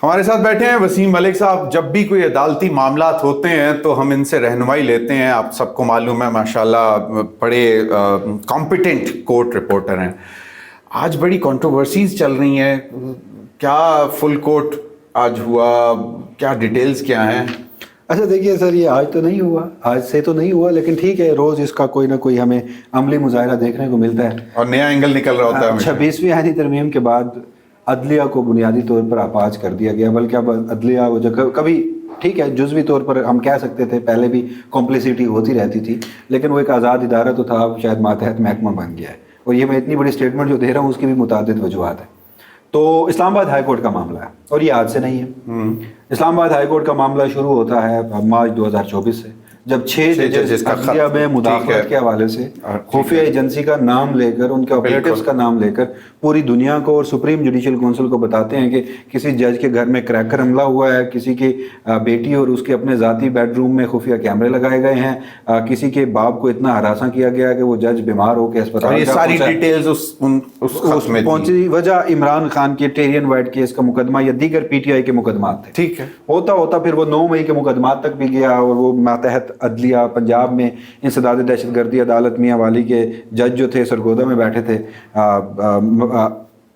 ہمارے ساتھ بیٹھے ہیں وسیم ملک صاحب. جب بھی کوئی عدالتی معاملات ہوتے ہیں تو ہم ان سے رہنمائی لیتے ہیں. آپ سب کو معلوم ہے ماشاءاللہ بڑے کمپیٹنٹ کورٹ رپورٹر ہیں. آج بڑی کنٹروورسیز چل رہی ہیں. کیا فل کورٹ آج ہوا؟ کیا ڈیٹیلز کیا ہیں؟ اچھا دیکھیے سر، یہ آج تو نہیں ہوا، آج سے تو نہیں ہوا، لیکن ٹھیک ہے، روز اس کا کوئی نہ کوئی ہمیں عملی مظاہرہ دیکھنے کو ملتا ہے اور نیا اینگل نکل رہا ہوتا ہے. 26ویں آئینی ترمیم کے بعد عدلیہ کو بنیادی طور پر اپاج کر دیا گیا. بلکہ اب عدلیہ وہ جو کبھی ٹھیک ہے جزوی طور پر ہم کہہ سکتے تھے پہلے بھی کمپلیسٹی ہوتی رہتی تھی، لیکن وہ ایک آزاد ادارہ تو تھا، اب شاید ماتحت محکمہ بن گیا ہے. اور یہ میں اتنی بڑی اسٹیٹمنٹ جو دے رہا ہوں اس کی بھی متعدد وجوہات ہیں. تو اسلام آباد ہائی کورٹ کا معاملہ ہے اور یہ آج سے نہیں ہے. اسلام آباد ہائی کورٹ کا معاملہ شروع ہوتا ہے مارچ 2024 سے، جب 6 ججز عدلیہ میں مداخلت کے حوالے سے خفیہ ایجنسی کا نام لے کر، ان کے آپریٹرز کا نام لے کر پوری دنیا کو اور سپریم جوڈیشل کونسل کو بتاتے ہیں کہ کسی جج کے گھر میں کریکر حملہ ہوا ہے، کسی کی بیٹی اور اس کے اپنے ذاتی بیڈ روم میں خفیہ کیمرے لگائے گئے ہیں، کسی کے باپ کو اتنا ہراساں کیا گیا کہ وہ جج بیمار ہو کے اسپتال یہ ساری ڈیٹیلز اس خط میں پہنچی. وجہ عمران خان کے ٹیرین وائٹ کیس کا مقدمہ یا دیگر پی ٹی آئی کے مقدمات تھے. ٹھیک ہے. ہوتا پھر وہ 9 مئی کے مقدمات تک بھی گیا اور وہ ماتحت عدلیہ پنجاب میں انسداد دہشت گردی عدالت میاں والی کے جج جو تھے سرگودا میں بیٹھے تھے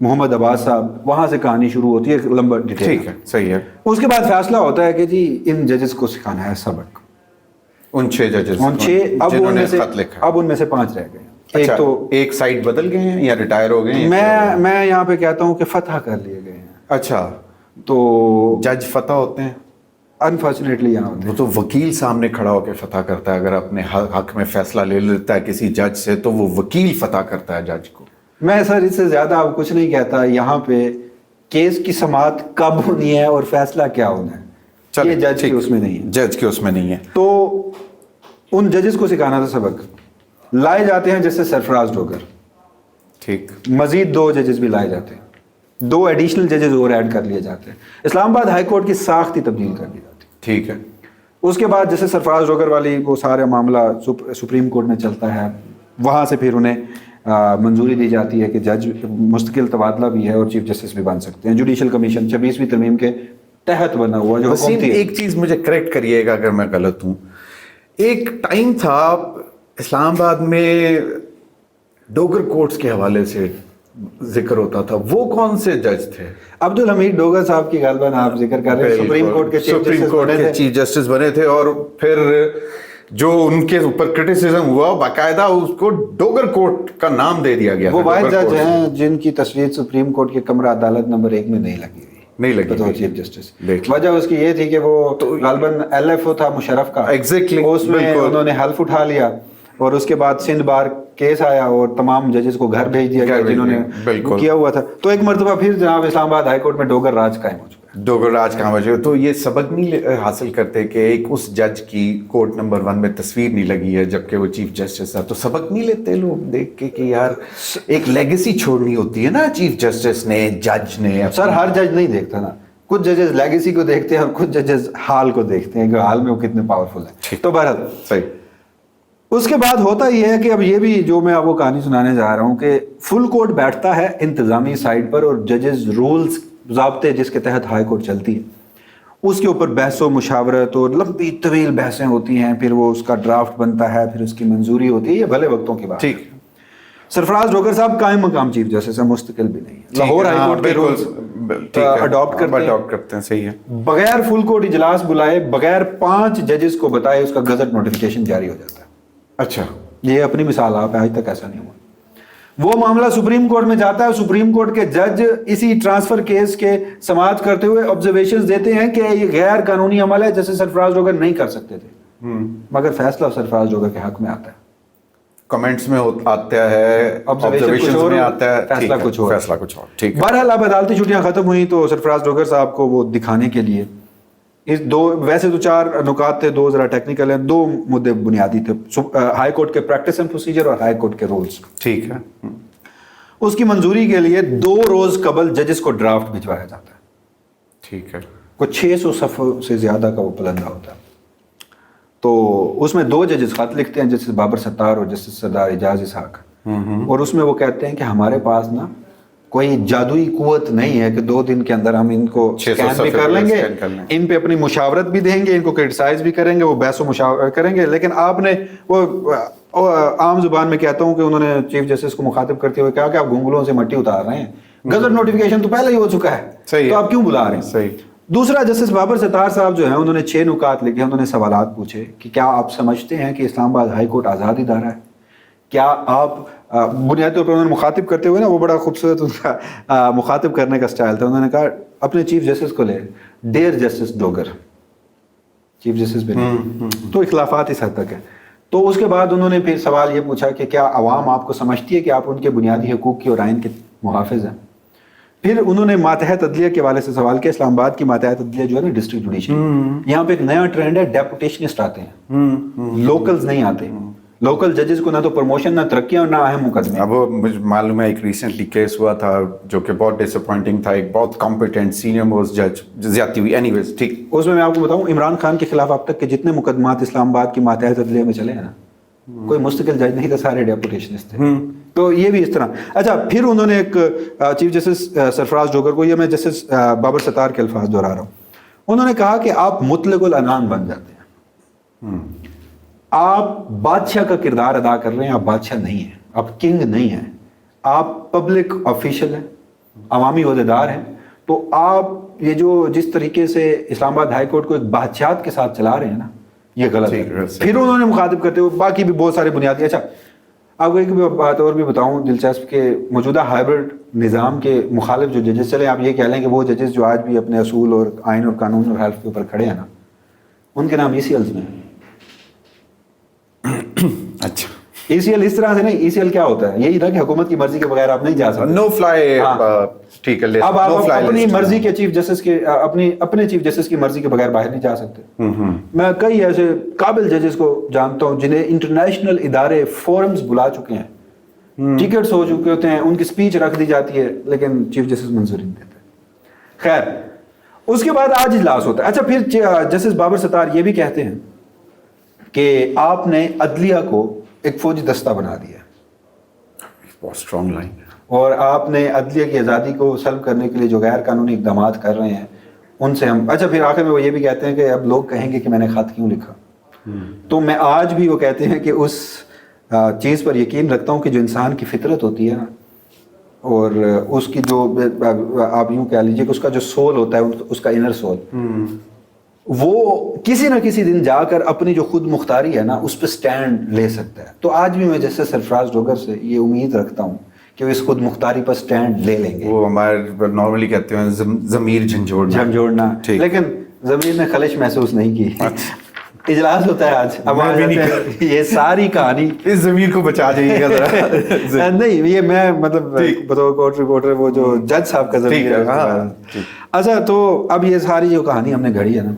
محمد عباس صاحب، وہاں سے کہانی شروع ہوتی ہے لمبا ڈیٹیل. ٹھیک ہے، صحیح ہے. اس کے بعد فیصلہ ہوتا ہے کہ جی ان ججز کو سکھانا ہے سبق. ان 6 ججز، ان 6 اب ان میں سے 5 رہ گئے. ایک تو ایک سائڈ بدل گئے ہیں یا ریٹائر ہو گئے ہیں. میں یہاں پہ کہتا ہوں کہ فتح کر لیے گئے ہیں. اچھا، تو جج فتح ہوتے ہیں انفارچونیٹلی یہاں ہوتے ہیں. وہ تو وکیل سامنے کھڑا ہو کے فتح کرتا ہے. اگر اپنے حق میں فیصلہ لے لیتا ہے کسی جج سے تو وہ وکیل فتح کرتا ہے جج کو. میں سر اس سے زیادہ اب کچھ نہیں کہتا. یہاں پہ کیس کی سماعت کب ہونی ہے اور فیصلہ کیا ہونا ہے، یہ جج کے اس میں نہیں ہے. جج کے اس میں نہیں ہے. تو ان ججز کو سکھانا تھا سبق. لائے جاتے ہیں جیسے سرفراز ڈوگر، ٹھیک، مزید 2 ججز بھی لائے جاتے ہیں، 2 ایڈیشنل ججز اور ایڈ کر لیے جاتے ہیں. اسلام آباد ہائی کورٹ کی ساخت ہی تبدیل کر دی جاتی ہے. ٹھیک ہے. اس کے بعد جیسے سرفراز ڈوگر والی وہ سارا معاملہ سپریم کورٹ میں چلتا ہے، وہاں سے پھر انہیں منظوری دی جاتی ہے کہ جج مستقل تبادلہ بھی ہے اور چیف جسٹس بھی بن سکتے ہیں. جوڈیشل کمیشن 26ویں ترمیم کے تحت بنا ہوا جو حکومتی. ایک چیز مجھے کریکٹ کریے گا اگر میں غلط ہوں، ایک ٹائم تھا اسلام آباد میں ڈوگر کورٹس کے حوالے سے ذکر ہوتا تھا، وہ کون سے جج تھے؟ عبدالحمید ڈوگر صاحب کی غالباً آپ ذکر کر رہے ہیں، سپریم کورٹ کے چیف جسٹس بنے تھے. اور پھر جو ان کے اوپر کرٹیسزم ہوا باقاعدہ اس کو ڈوگر کورٹ کا نام دے دیا گیا. وہ واحد جج ہیں جن کی تصویر سپریم کورٹ کے کمرہ عدالت نمبر 1 میں نہیں لگی چیف جسٹس. وجہ اس کی یہ تھی کہ وہ غالباً ایل ایف او تھا مشرف کا، اس میں انہوں نے حلف اٹھا لیا اور اس کے بعد سندھ بار کیس آیا اور تمام ججز کو گھر بھیج دیا گیا جنہوں نے کیا ہوا تھا. تو ایک مرتبہ پھر جناب اسلام آباد ہائی کورٹ میں ڈوگر راج قائم ہو چکا ہے. ڈوگر راج قائم ہو چکا. تو یہ سبق نہیں حاصل کرتے کہ ایک اس جج کی کورٹ نمبر 1 میں تصویر نہیں لگی ہے جبکہ وہ چیف جسٹس ہے، تو سبق نہیں لیتے لوگ دیکھ کے کہ یار ایک لیگیسی چھوڑنی ہوتی ہے نا چیف جسٹس نے، جج نے. سر ہر جج نہیں دیکھتا نا، کچھ ججز لیگیسی کو دیکھتے ہیں اور کچھ ججز حال کو دیکھتے ہیں کہ حال میں وہ کتنے پاورفل ہیں. تو بہرحال صحیح. اس کے بعد ہوتا یہ ہے کہ اب یہ بھی جو میں آپ کو کہانی سنانے جا رہا ہوں کہ فل کورٹ بیٹھتا ہے انتظامی سائڈ پر اور ججز رولز ضابطے جس کے تحت ہائی کورٹ چلتی ہے اس کے اوپر بحث و مشاورت اور لمبی طویل بحثیں ہوتی ہیں، پھر وہ اس کا ڈرافٹ بنتا ہے، پھر اس کی منظوری ہوتی ہے. یہ بھلے وقتوں کی بات. ٹھیک. سرفراز ڈوگر صاحب قائم مقام چیف جسٹس ہیں، مستقل بھی نہیں ہے. لاہور ہائی کورٹ کے رولز اڈاپٹ کرتے ہیں. صحیح ہے. بغیر فل کورٹ اجلاس بلائے، بغیر 5 ججز کو بتائے اس کا گزٹ نوٹیفیکیشن جاری ہو جاتا ہے. اچھا، یہ اپنی مثال آپ ہے، آج تک ایسا نہیں ہوا. وہ معاملہ سپریم کورٹ میں جاتا ہے، سپریم کورٹ کے جج اسی ٹرانسفر کیس کے سماعت کرتے ہوئے آبزرویشنز دیتے ہیں کہ یہ غیر قانونی عمل ہے جیسے سرفراز ڈوگر نہیں کر سکتے تھے، مگر فیصلہ سرفراز ڈوگر کے حق میں آتا ہے. کمنٹس میں آتا ہے، آبزرویشنز میں آتا ہے، فیصلہ کچھ اور. ٹھیک. بہرحال اب عدالتی چھٹیاں ختم ہوئیں تو سرفراز ڈوگر صاحب کو وہ دکھانے کے لیے اس ویسے تو 4 نکات تھے، 2 ذرا ٹیکنیکل ہیں، 2 مدے بنیادی تھے. ہائی کورٹ کے پریکٹس اینڈ پروسیجر اور ہائی کورٹ کے رولز. ٹھیک ہے. اس کی منظوری کے لیے 2 روز قبل ججز کو ڈرافٹ بھجوایا جاتا ہے. ٹھیک ہے. کوئی 600 صفحوں سے زیادہ کا وہ پلندہ ہوتا ہے. تو اس میں 2 ججز خط لکھتے ہیں، جسٹس بابر ستار اور جسٹس سردار اعجاز اسحاق، اور اس میں وہ کہتے ہیں کہ ہمارے پاس نا کوئی جادوئی قوت نہیں ہے کہ 2 دن کے اندر ہم ان کو 600 سکین بھی صفحے کر لیں گے, scan کر لیں. ان پہ اپنی مشاورت بھی دیں گے, ان کو کرٹیسائز بھی کریں گے, وہ بحث و مشاورت کریں گے. لیکن آپ نے وہ عام زبان میں کہتا ہوں کہ انہوں نے چیف جسٹس کو مخاطب کرتے ہوئے کہا کہ آپ گھنگلوں سے مٹی اتار رہے ہیں, گزٹ نوٹیفیکیشن تو پہلے ہی ہو چکا ہے, تو آپ کیوں بلا رہے ہیں. صحیح. دوسرا, جسٹس بابر ستار صاحب جو ہیں انہوں نے 6 نکات لکھے, انہوں نے سوالات پوچھے کہ کیا آپ سمجھتے ہیں کہ اسلام آباد ہائی کورٹ آزاد ادارہ ہے؟ کیا آپ بنیادی طور پر انہوں نے مخاطب کرتے ہوئے نا, وہ بڑا خوبصورت ان کا مخاطب کرنے کا سٹائل تھا, انہوں نے کہا اپنے چیف جسٹس کو لے, dear justice Dogar, chief justice بھی نہیں, تو اختلافات اس حد تک ہے. تو اس کے بعد انہوں نے پھر سوال یہ پوچھا کہ کیا عوام آپ کو سمجھتی ہے کہ آپ ان کے بنیادی حقوق کی اور آئین کے محافظ ہیں؟ پھر انہوں نے ماتحت عدلیہ کے حوالے سے سوال کیا. اسلام آباد کی ماتحت عدلیہ جو ہے نا ڈسٹرکٹ جوڈیشری, یہاں پہ ایک نیا ٹرینڈ ہے, ڈیپوٹیشنسٹ آتے ہیں, لوکلز نہیں آتے. لوکل ججز کو نہ تو پروموشن, نہ ترقیاں, اور نہ اہم مقدمے. اب وہ مجھے معلوم ہے ایک ریسنٹلی کیس ہوا تھا جو کہ بہت ڈس اپوائنٹنگ تھا, ایک بہت کمپیٹنٹ سینئر موسٹ جج زیادتی ہوئی. اینی ویز ٹھیک, اس میں آپ کو بتاؤں عمران خان کے خلاف اب تک کے جتنے مقدمات اسلام آباد کی ماتحت عدلیہ میں چلے ہیں نا, کوئی مستقل جج نہیں تھا, سارے ڈیپوٹیشنسٹ تھے. تو یہ بھی اس طرح. اچھا, پھر انہوں نے ایک چیف جسٹس سرفراز ڈوگر کو, یہ میں جسٹس بابر ستار کے الفاظ دہرا رہا ہوں, انہوں نے کہا کہ آپ مطلق العنان بن جاتے ہیں, آپ بادشاہ کا کردار ادا کر رہے ہیں, آپ بادشاہ نہیں ہیں, آپ کنگ نہیں ہیں, آپ پبلک آفیشل ہیں, عوامی عہدیدار ہیں. تو آپ یہ جو جس طریقے سے اسلام آباد ہائی کورٹ کو ایک بادشاہت کے ساتھ چلا رہے ہیں نا, یہ غلط ہے. پھر انہوں نے مخاطب کرتے ہوئے باقی بھی بہت سارے بنیادی. اچھا, آپ کو ایک بات اور بھی بتاؤں دلچسپ, کہ موجودہ ہائبرڈ نظام کے مخالف جو ججز, چلے آپ یہ کہہ لیں کہ وہ ججز جو آج بھی اپنے اصول اور آئین اور قانون اور حلف کے اوپر کھڑے ہیں نا, ان کے نام ECLs میں. اچھا, ECL اس طرح سے نہیں, ECL کیا ہوتا ہے, یہی نا کہ حکومت کی مرضی کے بغیر آپ نہیں جا سکتے. نو فلائی, ٹھیک ہے. اب آپ اپنی مرضی کے چیف جسٹس کے, اپنے چیف جسٹس کی مرضی کے بغیر باہر نہیں جا سکتے. میں کئی ایسے قابل ججز کو جانتا ہوں جنہیں انٹرنیشنل ادارے فورمز بلا چکے ہیں, ٹکٹس ہو چکے ہوتے ہیں, ان کی سپیچ رکھ دی جاتی ہے, لیکن چیف جسٹس منظوری نہیں دیتے. خیر, اس کے بعد آج اجلاس ہوتا ہے. اچھا, پھر جسٹس بابر ستار یہ بھی کہتے ہیں کہ آپ نے عدلیہ کو ایک فوجی دستہ بنا دیا, بہت اسٹرانگ لائن, اور آپ نے عدلیہ کی آزادی کو سلب کرنے کے لیے جو غیر قانونی اقدامات کر رہے ہیں ان سے ہم. اچھا, پھر آخر میں وہ یہ بھی کہتے ہیں کہ اب لوگ کہیں گے کہ میں نے خط کیوں لکھا. تو میں آج بھی وہ کہتے ہیں کہ اس چیز پر یقین رکھتا ہوں کہ جو انسان کی فطرت ہوتی ہے نا, اور اس کی جو آپ یوں کہہ لیجیے کہ اس کا جو سول ہوتا ہے, اس کا انر سول, وہ کسی نہ کسی دن جا کر اپنی جو خود مختاری ہے نا اس پہ سٹینڈ لے سکتا ہے. تو آج بھی میں جیسے سرفراز ڈوگر سے یہ امید رکھتا ہوں کہ وہ اس خود مختاری پر سٹینڈ لے لیں گے. وہ ہمارے نارملی کہتے ہیں ضمیر جھنجھوڑنا, لیکن ضمیر نے خلش محسوس نہیں کی. اجلاس ہوتا ہے آج, اب یہ ساری کہانی اس ضمیر کو بچا جائیے گا ذرا. نہیں, یہ میں مطلب بطور کورٹ رپورٹر وہ جو جج صاحب کا ضمیر ہے. اچھا, تو اب یہ ساری جو کہانی ہم نے گھڑی ہے نا,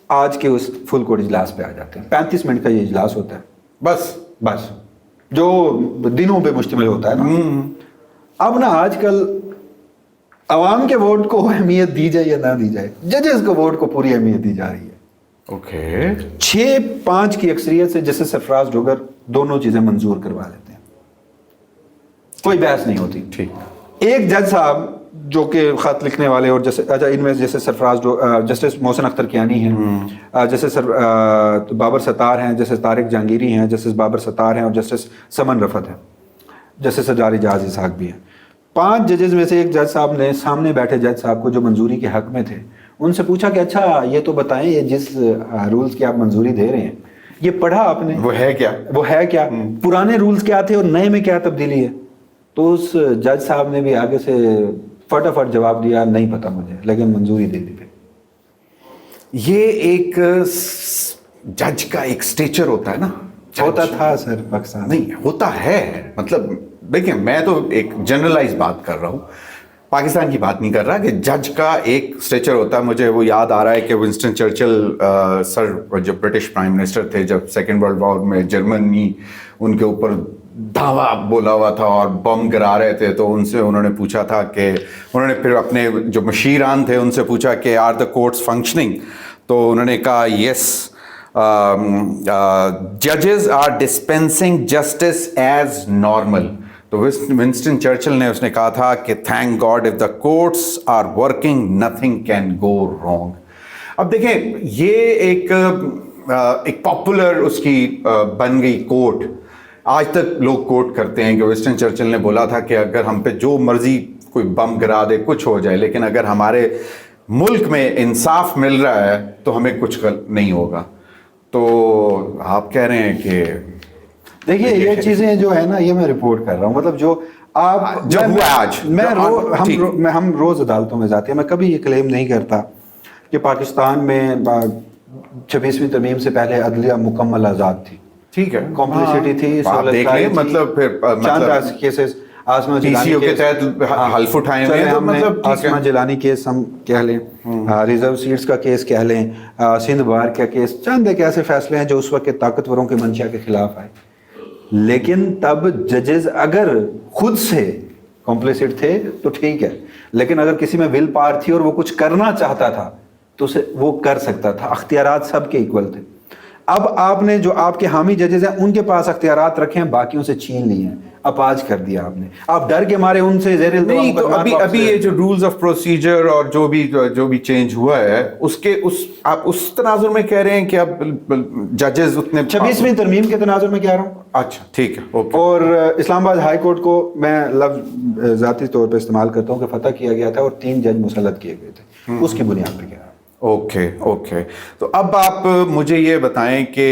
آج کے اس فل کورٹ اجلاس پہ آ جاتے ہیں. 35 منٹ کا یہ اجلاس ہوتا ہے بس, جو دنوں پہ مشتمل ہوتا ہے نا. اب نا آج کل عوام کے ووٹ کو اہمیت دی جائے یا نہ دی جائے, ججز کو ووٹ کو پوری اہمیت دی جا رہی ہے. 6-5 کی اکثریت سے جسٹس سرفراز ڈوگر دونوں چیزیں منظور کروا لیتے ہیں, کوئی بحث نہیں ہوتی. ایک جج صاحب جو کہ خط لکھنے والے, اور ان میں جیسے جسٹس محسن اختر کیانی ہیں, جسٹس بابر ستار ہیں, جسٹس طارق جہانگیری ہیں, جسٹس بابر ستار ہیں, اور جسٹس سمن رفت ہیں, جسٹس سرجاری جہاز اسحاق بھی ہیں. 5 ججز میں سے ایک جج صاحب نے سامنے بیٹھے جج صاحب کو جو منظوری کے حق میں تھے, ان سے پوچھا کہ اچھا یہ تو بتائیں, یہ جس رولز کی آپ منظوری دے رہے ہیں یہ پڑھا آپ نے, وہ ہے کیا, پرانے رولز کیا تھے اور نئے میں کیا تبدیلی ہے. تو اس جج صاحب نے بھی آگے سے فٹافٹ جواب دیا, نہیں پتا مجھے, لیکن منظوری دے دی. یہ ایک جج کا ایک سٹیچر ہوتا ہے نا, ہوتا تھا سر پاکستان, نہیں ہوتا ہے, مطلب دیکھیں میں تو ایک جنرلائز بات کر رہا ہوں, پاکستان کی بات نہیں کر رہا, کہ جج کا ایک سٹیچر ہوتا ہے. مجھے وہ یاد آ رہا ہے کہ ونسٹن چرچل سر جو برٹش پرائم منسٹر تھے, جب سیکنڈ ورلڈ وار میں جرمنی ان کے اوپر دھاوا بولا ہوا تھا اور بم گرا رہے تھے, تو ان سے انہوں نے پوچھا تھا کہ انہوں نے پھر اپنے جو مشیران تھے ان سے پوچھا کہ آر دا کورٹس فنکشننگ, تو انہوں نے کہا یس, ججز are dispensing justice as normal. تو ونسٹن چرچل نے اس نے کہا تھا کہ thank God of the courts are working nothing can go wrong. اب دیکھیں یہ ایک پاپولر اس کی بن گئی کوٹ, آج تک لوگ کوٹ کرتے ہیں کہ ونسٹن چرچل نے بولا تھا کہ اگر ہم پہ جو مرضی کوئی بم گرا دے کچھ ہو جائے, لیکن اگر ہمارے ملک میں انصاف مل رہا ہے تو ہمیں کچھ نہیں ہوگا. تو آپ کہہ رہے ہیں کہ دیکھیے یہ چیزیں جو ہے نا یہ میں رپورٹ کر رہا ہوں, مطلب جو آپ جو ہوا آج ہم روز عدالتوں میں جاتے ہیں. میں کبھی یہ کلیم نہیں کرتا کہ پاکستان میں 26ویں ترمیم سے پہلے عدلیہ مکمل آزاد تھی. ٹھیک ہے, کمپلیسٹی تھی, مطلب پھر چاند کیسز آسما جیلانی کے تحت حلف اٹھائے ہوئے ہیں, مطلب آسما جیلانی کیس ہم کہہ لیں, ریزرو سیٹس کا کیس کہہ لیں, سندھ بار کا کیس, چند ایک ایسے فیصلے ہیں جو اس وقت کے طاقتوروں کے منشا کے خلاف آئے. لیکن تب ججز اگر خود سے کمپلیسٹ تھے تو ٹھیک ہے, لیکن اگر کسی میں ول پاور تھی اور وہ کچھ کرنا چاہتا تھا تو اسے وہ کر سکتا تھا. اختیارات سب کے ایکول تھے. اب آپ نے جو آپ کے حامی ججز ہیں ان کے پاس اختیارات رکھے ہیں, باقیوں سے چھین لیے ہیں, اپاج کر دیا آپ نے. آپ ڈر کے مارے ان سے زیر التوا نہیں, تو ابھی یہ جو رولز آف پروسیجر اور جو بھی چینج ہوا ہے آپ اس تناظر میں کہہ رہے ہیں کہ اب ججز اتنے 26ویں ترمیم کے تناظر میں کہہ رہا ہوں. اچھا ٹھیک ہے, اوکے. اور اسلام آباد ہائی کورٹ کو میں لفظ ذاتی طور پہ استعمال کرتا ہوں کہ فتح کیا گیا تھا اور 3 جج مسلط کیے گئے تھے, اس کی بنیاد پہ کہہ رہا ہوں. اوکے. تو اب آپ مجھے یہ بتائیں کہ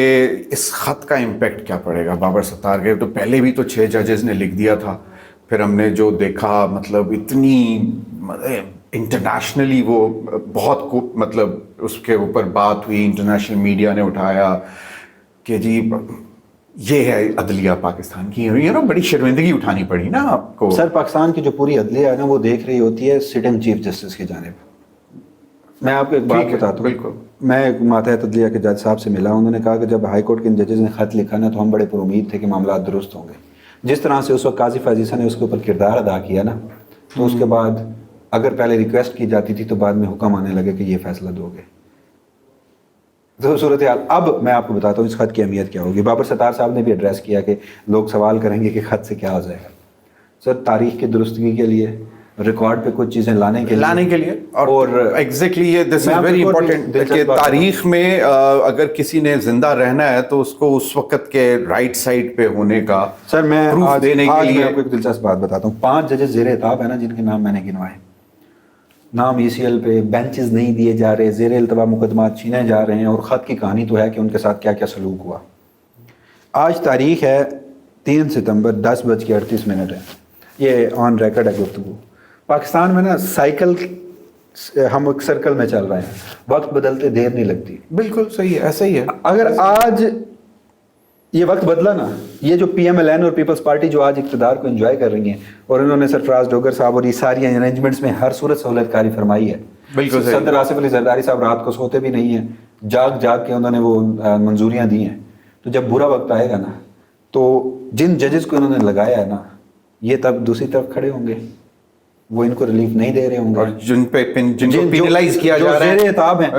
اس خط کا امپیکٹ کیا پڑے گا بابر ستار کے. تو پہلے بھی تو 6 ججز نے لکھ دیا تھا, پھر ہم نے جو دیکھا مطلب اتنی انٹرنیشنلی وہ بہت مطلب اس کے اوپر بات ہوئی, انٹرنیشنل میڈیا نے اٹھایا کہ جی یہ ہے عدلیہ پاکستان کی. بڑی شرمندگی اٹھانی پڑی نا آپ کو. سر پاکستان کی جو پوری عدلیہ ہے نا وہ دیکھ رہی ہوتی ہے سٹنگ چیف جسٹس کی جانب. میں آپ کو ایک بات بتاتا ہوں. بالکل. میں ماتحت عدلیہ کے جج صاحب سے ملا, انہوں نے کہا کہ جب ہائی کورٹ کے ججز نے خط لکھا نا تو ہم بڑے پر امید تھے کہ معاملات درست ہوں گے. جس طرح سے اس وقت قاضی فیضیسہ نے اس کے اوپر کردار ادا کیا نا, تو اس کے بعد اگر پہلے ریکویسٹ کی جاتی تھی تو بعد میں حکم آنے لگے کہ یہ فیصلہ دو گے. تو صورتحال اب میں آپ کو بتاتا ہوں اس خط کی اہمیت کیا ہوگی. بابر ستار صاحب نے بھی ایڈریس کیا کہ لوگ سوال کریں گے کہ خط سے کیا ہو جائے گا. سر تاریخ کی درستگی کے لیے, ریکارڈ پہ کچھ چیزیں لانے کے لیے اور ایگزیکٹلی یہ دس از ویری امپورٹنٹ کہ تاریخ میں اگر کسی نے زندہ رہنا ہے تو اس کو اس وقت کے رائٹ سائڈ پہ ہونے کا سر میں پروف دینے کے لیے. آپ کو ایک دلچسپ بات بتاتا ہوں. 5 ججز زیر اعتاب ہے نا جن کے نام میں نے گنوائے, نام ECL پہ بینچز نہیں دیے جا رہے, زیر التوا مقدمات چھینے جا رہے ہیں, اور خط کی کہانی تو ہے کہ ان کے ساتھ کیا کیا سلوک ہوا. آج تاریخ ہے 3 ستمبر 10:38 ہے. یہ آن ریکارڈ ہے گفتگو. پاکستان میں نا سائیکل ہم ایک سرکل میں چل رہے ہیں, وقت بدلتے دیر نہیں لگتی. بالکل صحیح ہے, ایسا ہی ہے. اگر آج یہ وقت بدلا نا, یہ جو PMLN اور پیپلز پارٹی جو آج اقتدار کو انجوائے کر رہی ہیں, اور انہوں نے سرفراز ڈوگر صاحب اور یہ ساری ارینجمنٹس میں ہر صورت سہولت کاری فرمائی ہے. بالکل صحیح. صدر آصف علی زرداری صاحب رات کو سوتے بھی نہیں ہیں, جاگ کے انہوں نے وہ منظوریاں دی ہیں. تو جب برا وقت آئے گا نا تو جن ججز کو انہوں نے لگایا ہے نا, یہ تب دوسری طرف کھڑے ہوں گے, وہ ان کو ریلیف نہیں دے رہے ہوں گے, اور جن کو پینلائز کیا جا رہا ہے زیر اعتاب ہیں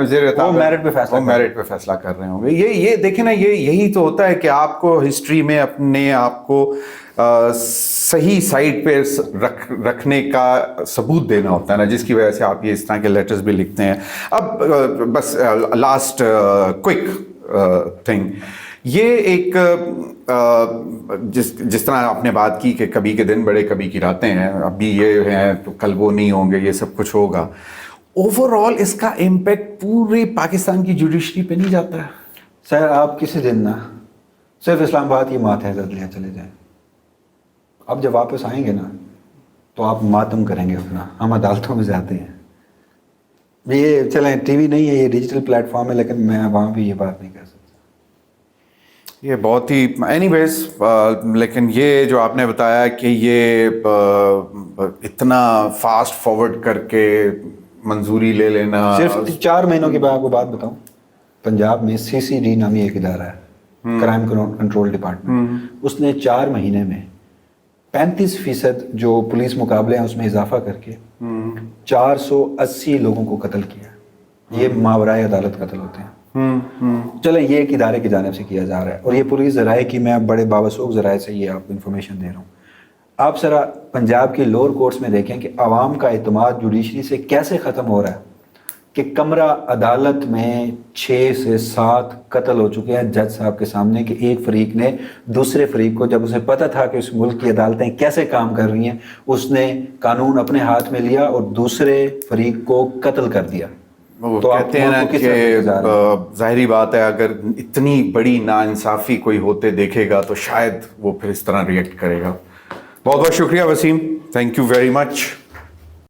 وہ میرٹ پہ فیصلہ کر رہے ہوں گے. یہ دیکھیں نا, یہی تو ہوتا ہے کہ آپ کو ہسٹری میں اپنے آپ کو صحیح سائڈ پہ رکھنے کا ثبوت دینا ہوتا ہے نا, جس کی وجہ سے آپ یہ اس طرح کے لیٹرز بھی لکھتے ہیں. اب بس لاسٹ کوئک تھنگ, یہ ایک جس طرح آپ نے بات کی کہ کبھی کے دن بڑے کبھی کی راتیں ہیں, ابھی یہ ہیں تو کل وہ نہیں ہوں گے, یہ سب کچھ ہوگا. اوور آل اس کا امپیکٹ پورے پاکستان کی جوڈیشری پہ نہیں جاتا ہے. سر آپ کسی دن نا صرف اسلام آباد کی ماتحت عدلیہ چلے جائیں, اب جب واپس آئیں گے نا تو آپ ماتم کریں گے اپنا. ہم عدالتوں میں جاتے ہیں, یہ چلیں ٹی وی نہیں ہے, یہ ڈیجیٹل پلیٹ فارم ہے, لیکن میں وہاں بھی یہ بات نہیں کر سکتا. یہ بہت ہی اینی ویز, لیکن یہ جو آپ نے بتایا کہ یہ اتنا فاسٹ فارورڈ کر کے منظوری لے لینا, صرف 4 مہینوں کی آپ کو بات بتاؤں, پنجاب میں CCD نامی ایک ادارہ ہے, کرائم کنٹرول ڈپارٹمنٹ, اس نے 4 مہینے میں 35% جو پولیس مقابلے ہیں اس میں اضافہ کر کے 480 لوگوں کو قتل کیا. یہ ماورائے عدالت قتل ہوتے ہیں. چلیں یہ ایک ادارے کی جانب سے کیا جا رہا ہے, اور یہ پولیس ذرائع کی, میں بڑے باوسوق ذرائع سے یہ آپ کو انفارمیشن دے رہا ہوں. آپ ذرا پنجاب کے لوور کورٹس میں دیکھیں کہ عوام کا اعتماد جوڈیشری سے کیسے ختم ہو رہا ہے کہ کمرہ عدالت میں 6 سے 7 قتل ہو چکے ہیں جج صاحب کے سامنے کہ ایک فریق نے دوسرے فریق کو، جب اسے پتہ تھا کہ اس ملک کی عدالتیں کیسے کام کر رہی ہیں، اس نے قانون اپنے ہاتھ میں لیا اور دوسرے فریق کو قتل کر دیا. وہ تو آپ کہتے ہیں نا ملک کو کس کہ طرح گزاریں گے؟ ظاہری بات ہے اگر اتنی بڑی ناانصافی کوئی ہوتے دیکھے گا تو شاید وہ پھر اس طرح ریئیکٹ کرے گا. بہت بہت شکریہ Wasim, thank you very much.